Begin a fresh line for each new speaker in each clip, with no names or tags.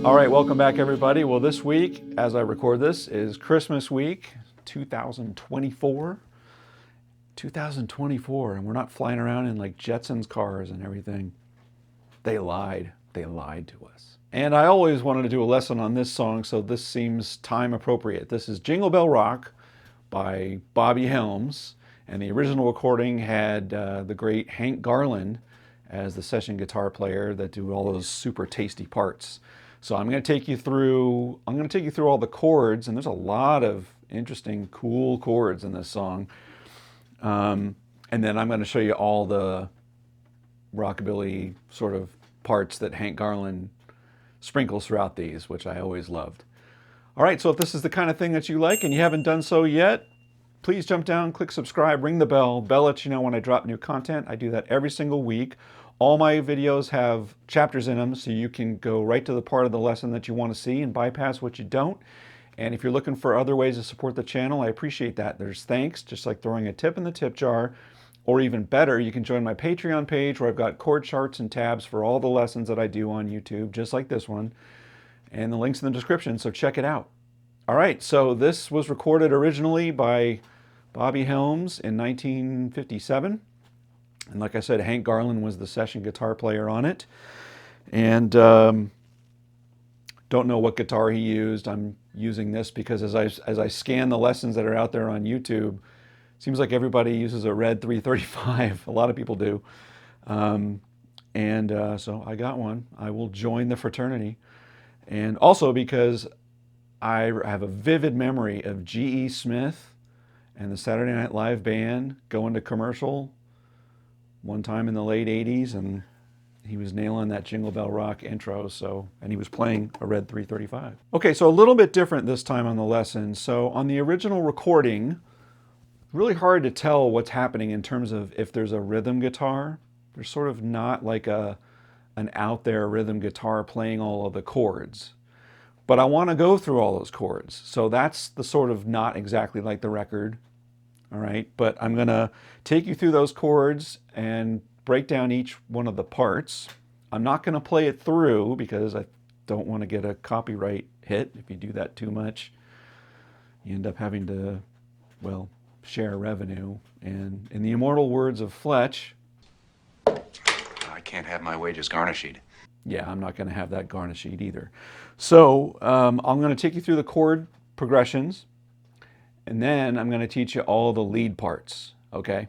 All right, welcome back everybody. Well, this week, as I record this, is Christmas week 2024. 2024, and we're not flying around in like Jetsons cars and everything. They lied. They lied to us. And I always wanted to do a lesson on this song, so this seems time appropriate. This is Jingle Bell Rock by Bobby Helms, and the original recording had the great Hank Garland as the session guitar player that do all those super tasty parts. So I'm going to take you through all the chords, and there's a lot of interesting, cool chords in this song. And then I'm going to show you all the rockabilly sort of parts that Hank Garland sprinkles throughout these, which I always loved. All right, so if this is the kind of thing that you like and you haven't done so yet, please jump down, click subscribe, ring the bell. Bell lets you know when I drop new content. I do that every single week. All my videos have chapters in them, so you can go right to the part of the lesson that you want to see and bypass what you don't. And if you're looking for other ways to support the channel, I appreciate that. There's thanks, just like throwing a tip in the tip jar. Or even better, you can join my Patreon page where I've got chord charts and tabs for all the lessons that I do on YouTube, just like this one. And the link's in the description, so check it out. All right, so this was recorded originally by Bobby Helms in 1957. And like I said, Hank Garland was the session guitar player on it. And don't know what guitar he used. I'm using this because as I scan the lessons that are out there on YouTube, it seems like everybody uses a red 335. A lot of people do. So I got one. I will join the fraternity. And also because I have a vivid memory of G.E. Smith and the Saturday Night Live band going to commercial one time in the late 80s, and he was nailing that Jingle Bell Rock intro, and he was playing a red 335. Okay, so a little bit different this time on the lesson. So on the original recording, really hard to tell what's happening in terms of if there's a rhythm guitar. There's sort of not like an out there rhythm guitar playing all of the chords. But I want to go through all those chords. So that's the sort of not exactly like the record. All right, but I'm going to take you through those chords and break down each one of the parts. I'm not going to play it through because I don't want to get a copyright hit. If you do that too much, you end up having to, well, share revenue. And in the immortal words of Fletch,
I can't have my wages garnished.
Yeah, I'm not going to have that garnished either. So I'm going to take you through the chord progressions, and then I'm going to teach you all the lead parts, okay?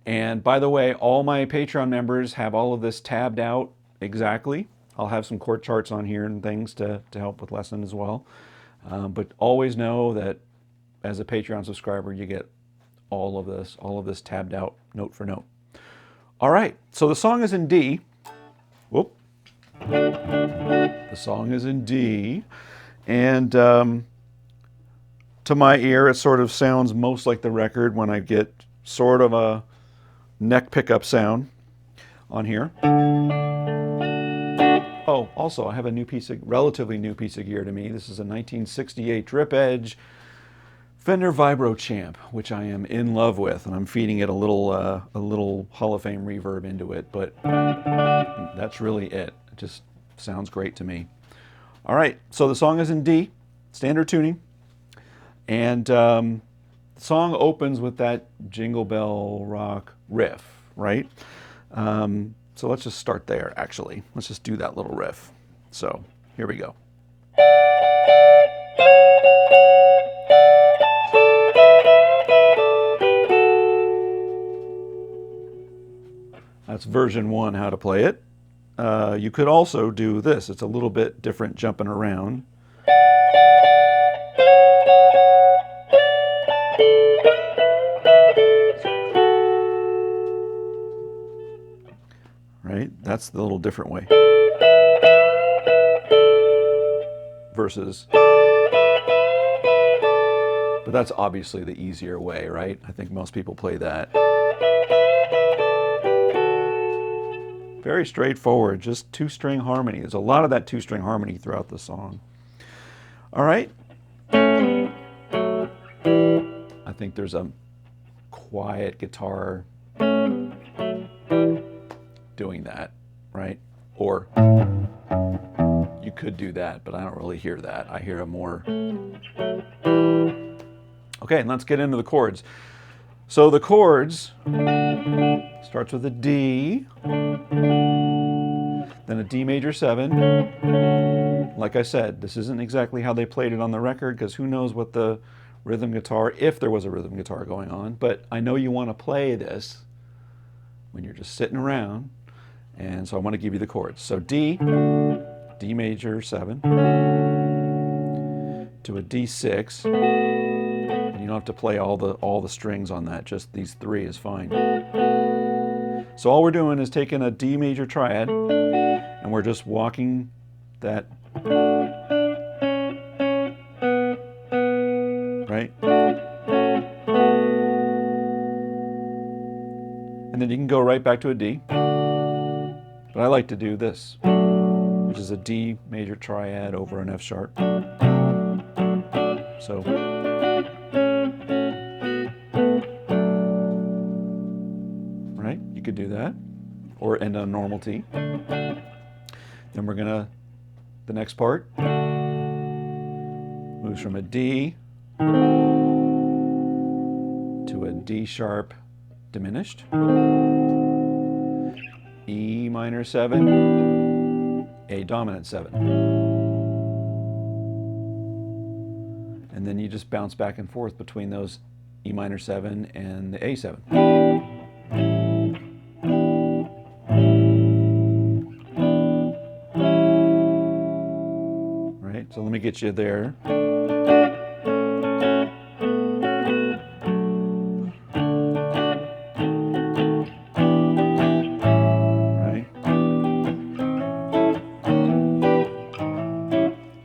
And by the way, all my Patreon members have all of this tabbed out exactly. I'll have some chord charts on here and things to help with lesson as well. But always know that as a Patreon subscriber, you get all of this tabbed out note for note. All right, so the song is in D. Whoop. The song is in D, and to my ear, it sort of sounds most like the record when I get sort of a neck pickup sound on here. Oh, also, I have a relatively new piece of gear to me. This is a 1968 Drip Edge Fender Vibro Champ, which I am in love with, and I'm feeding it a little Hall of Fame reverb into it, but that's really it. It just sounds great to me. All right, so the song is in D, standard tuning, and the song opens with that Jingle Bell Rock riff, right? So let's just start there, actually. Let's just do that little riff. So here we go. That's version 1, how to play it. You could also do this. It's a little bit different jumping around. Right? That's the little different way. Versus. But that's obviously the easier way, right? I think most people play that. Very straightforward, just two-string harmony. There's a lot of that two-string harmony throughout the song. All right. I think there's a quiet guitar doing that, right? Or you You could do that, but I don't really hear that. I hear a more... Okay, let's get into the chords. So the chords starts with a D, then a D major 7. Like I said, this isn't exactly how they played it on the record, because who knows what the rhythm guitar, if there was a rhythm guitar going on, but I know you want to play this when you're just sitting around, and so I want to give you the chords. So D, D major 7, to a D6, and you don't have to play all the strings on that, just these 3 is fine. So all we're doing is taking a D major triad, and we're just walking that, right? And then you can go right back to a D. But I like to do this, which is a D major triad over an F sharp. So, right? You could do that, or end on a normal T. Then we're gonna, the next part moves from a D to a D sharp diminished, E minor 7, A dominant 7. And then you just bounce back and forth between those E minor 7 and the A7. Right, so let me get you there.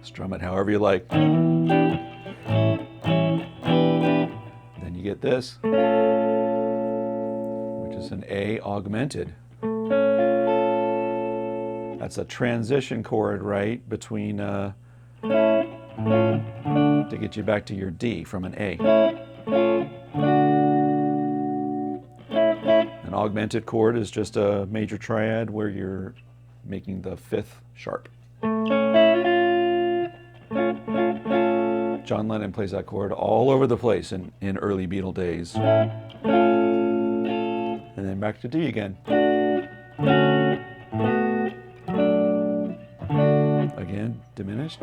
Strum it however you like. Then you get this, which is an A augmented. That's a transition chord, right, between, to get you back to your D from an A. An augmented chord is just a major triad where you're making the 5th sharp. John Lennon plays that chord all over the place in early Beatle days. And then back to D again. Again, diminished.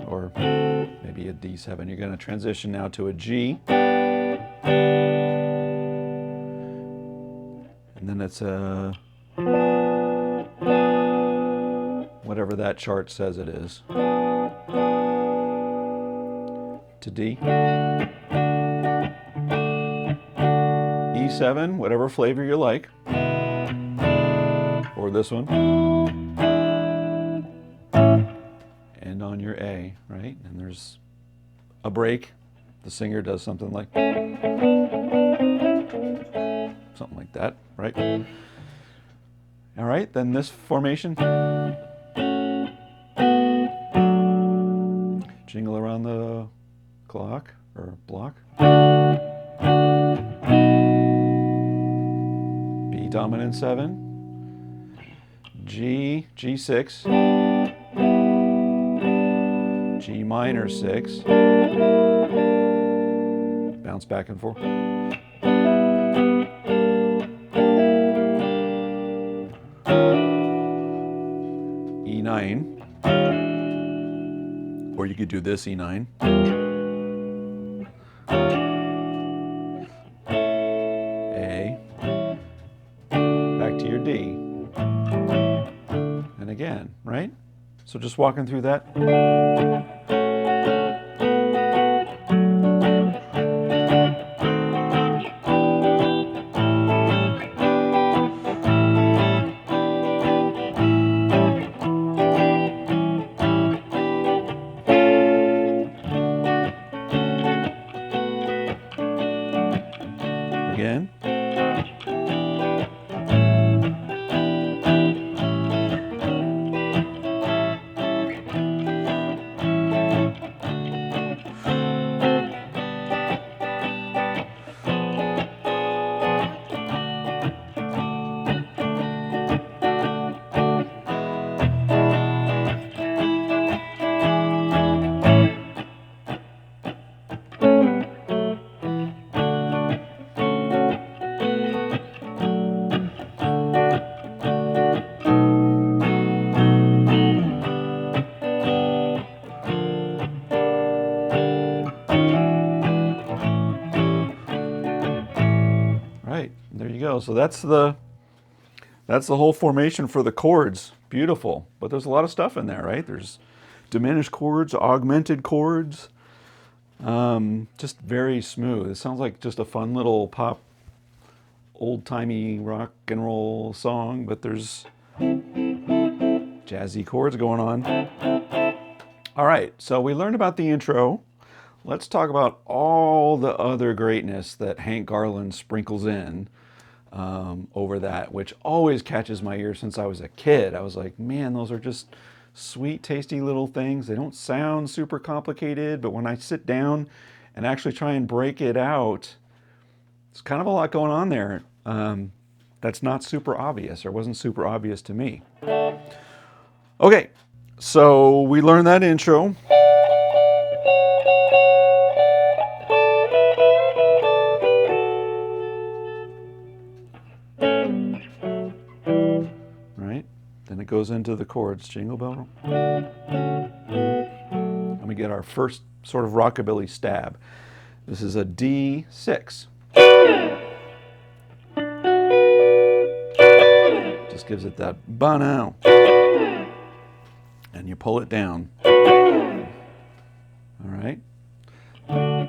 Or maybe a D7. You're going to transition now to a G. And then it's a, whatever that chart says it is, to D. E7, whatever flavor you like. Or this one. And on your A, right? And there's a break. The singer does something like that, right? All right, then this formation. Jingle around the clock or block. B dominant 7. G, G6. G minor 6. Bounce back and forth. E9. Or you could do this E9. A. Back to your D. And again, right? So just walking through that. Again. go. So that's the whole formation for the chords. Beautiful. But there's a lot of stuff in there, right? There's diminished chords, augmented chords. Just very smooth. It sounds like just a fun little pop, old-timey rock and roll song, but there's jazzy chords going on. All right, so we learned about the intro. Let's talk about all the other greatness that Hank Garland sprinkles in over that, which always catches my ear since I was a kid. I was like, man, those are just sweet, tasty little things. They don't sound super complicated, but when I sit down and actually try and break it out, it's kind of a lot going on there. That's not super obvious, or wasn't super obvious to me. Okay, so we learned that intro. Right? Then it goes into the chords, Jingle Bell Rock. Let me get our first sort of rockabilly stab. This is a D6. Just gives it that ba-now. And you pull it down. All right. And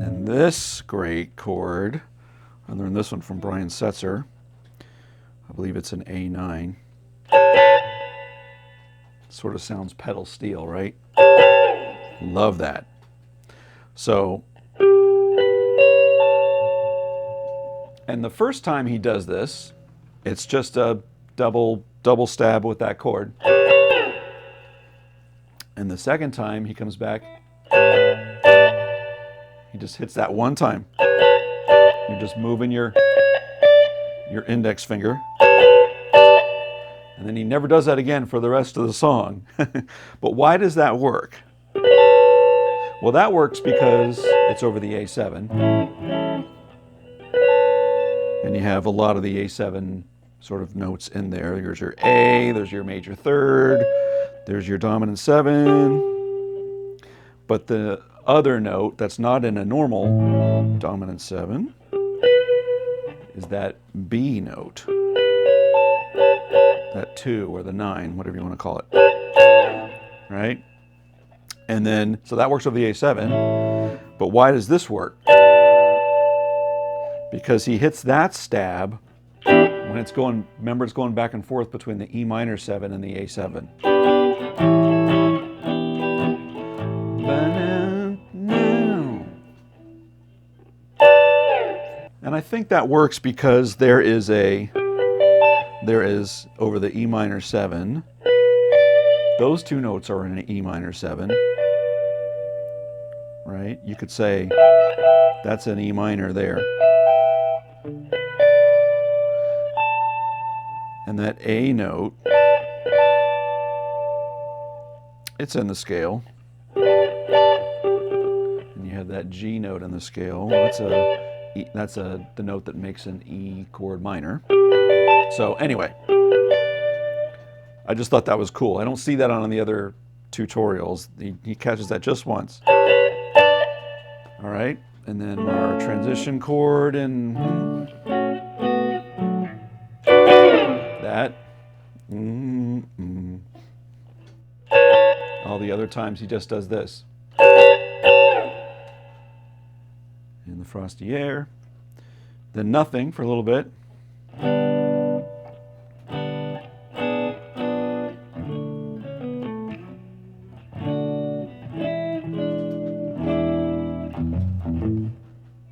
then this great chord, I learned this one from Brian Setzer. I believe it's an A9. Sort of sounds pedal steel, right? Love that. So, and the first time he does this, it's just a double stab with that chord. And the second time he comes back, he just hits that one time. You're just moving your index finger. And then he never does that again for the rest of the song. But why does that work? Well, that works because it's over the A7. And you have a lot of the A7 sort of notes in there. There's your A, there's your major third, there's your dominant 7. But the other note that's not in a normal dominant 7 is that B note. That 2 or the 9, whatever you want to call it. Right? And then, so that works over the A7. But why does this work? Because he hits that stab when it's going, remember it's going back and forth between the E minor 7 and the A7. And I think that works because there is over the E minor 7, those two notes are in an E minor 7, right? You could say that's an E minor there. And that A note, it's in the scale. And you have that G note in the scale. That's the note that makes an E chord minor. So anyway, I just thought that was cool. I don't see that on the other tutorials. He catches that just once. All right, and then our transition chord and that. All the other times he just does this. In the frosty air. Then nothing for a little bit.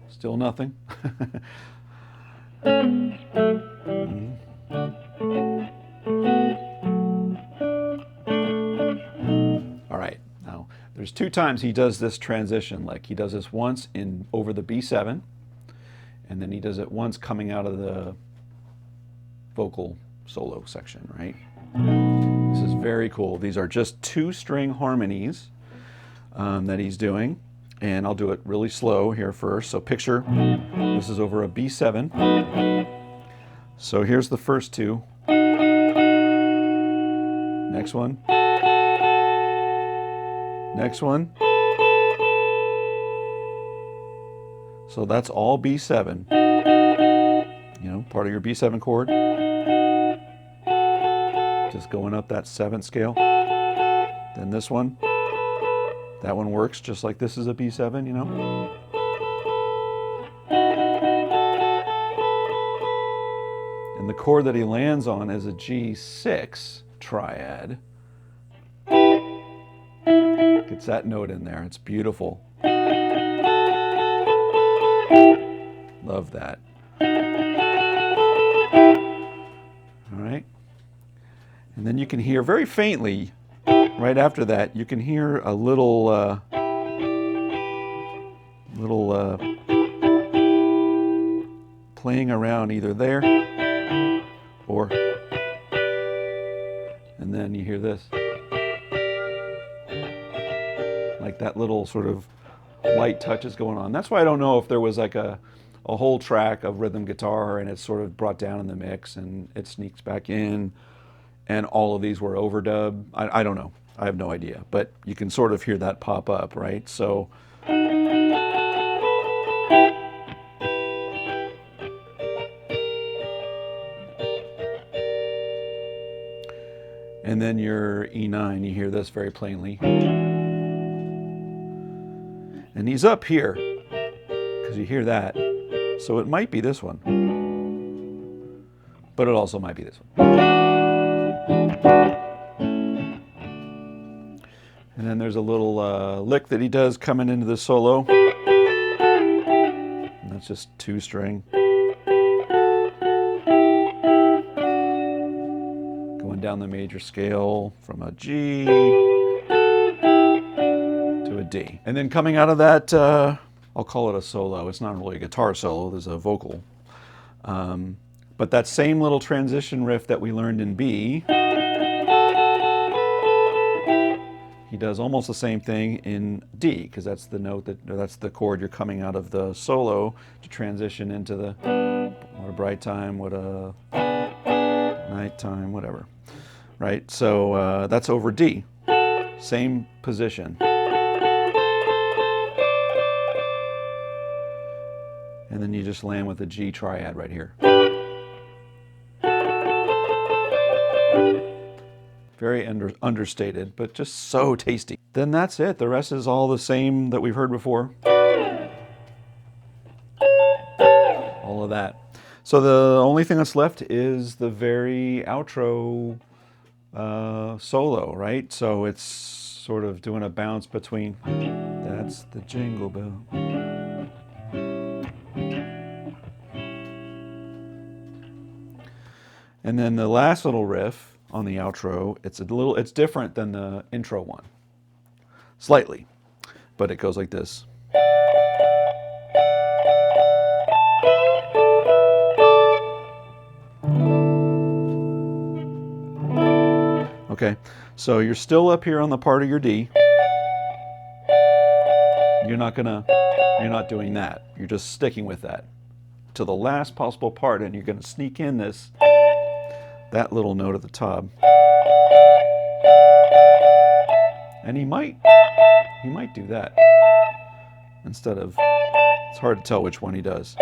Still nothing. All right, now there's two times he does this transition. Like he does this once in over the B7, and then he does it once coming out of the vocal solo section, right? This is very cool. These are just 2-string harmonies that he's doing. And I'll do it really slow here first. So picture, this is over a B7. So here's the first two. Next one. Next one. So that's all B7. You know, part of your B7 chord. Just going up that 7th scale. Then this one. That one works just like this is a B7, you know. And the chord that he lands on is a G6 triad. Gets that note in there. It's beautiful. Love that. All right. And then you can hear very faintly, right after that, you can hear a little playing around either there or, and then you hear this. Like that little sort of light touch is going on. That's why I don't know if there was like a whole track of rhythm guitar and it's sort of brought down in the mix and it sneaks back in and all of these were overdubbed. I don't know. I have no idea. But you can sort of hear that pop up, right? So and then your E9, you hear this very plainly. And he's up here, because you hear that. So it might be this one. But it also might be this one. And then there's a little lick that he does coming into the solo. And that's just 2-string. Going down the major scale from a G to a D. And then coming out of that, I'll call it a solo. It's not really a guitar solo, there's a vocal. But that same little transition riff that we learned in B, he does almost the same thing in D, because that's the note that's the chord you're coming out of the solo to transition into the what a bright time, what a nighttime, whatever. Right? So that's over D. Same position. And then you just land with a G triad right here. Very understated, but just so tasty. Then that's it. The rest is all the same that we've heard before. All of that. So the only thing that's left is the very outro solo, right? So it's sort of doing a bounce between, that's the Jingle Bell. And then the last little riff on the outro, it's different than the intro one. Slightly. But it goes like this. Okay, so you're still up here on the part of your D. You're not doing that. You're just sticking with that to the last possible part, and you're gonna sneak in that little note at the top. And he might do that instead of, it's hard to tell which one he does.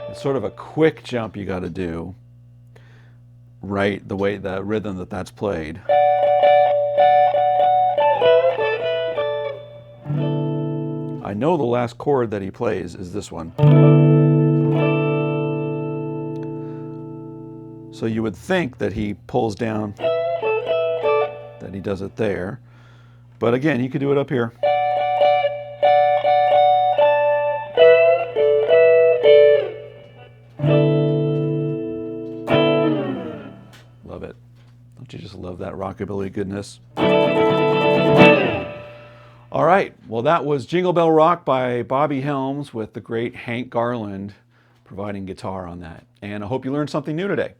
It's sort of a quick jump you got to do, right, the way the rhythm that's played. I know the last chord that he plays is this one. So you would think that he pulls down, that he does it there. But again, he could do it up here. Love it. Don't you just love that rockabilly goodness? All right, well that was Jingle Bell Rock by Bobby Helms with the great Hank Garland providing guitar on that. And I hope you learned something new today.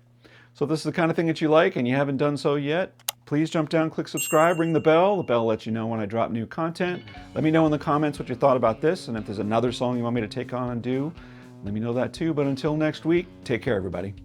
So if this is the kind of thing that you like and you haven't done so yet, please jump down, click subscribe, ring the bell. The bell lets you know when I drop new content. Let me know in the comments what you thought about this, and if there's another song you want me to take on and do, let me know that too. But until next week, take care everybody.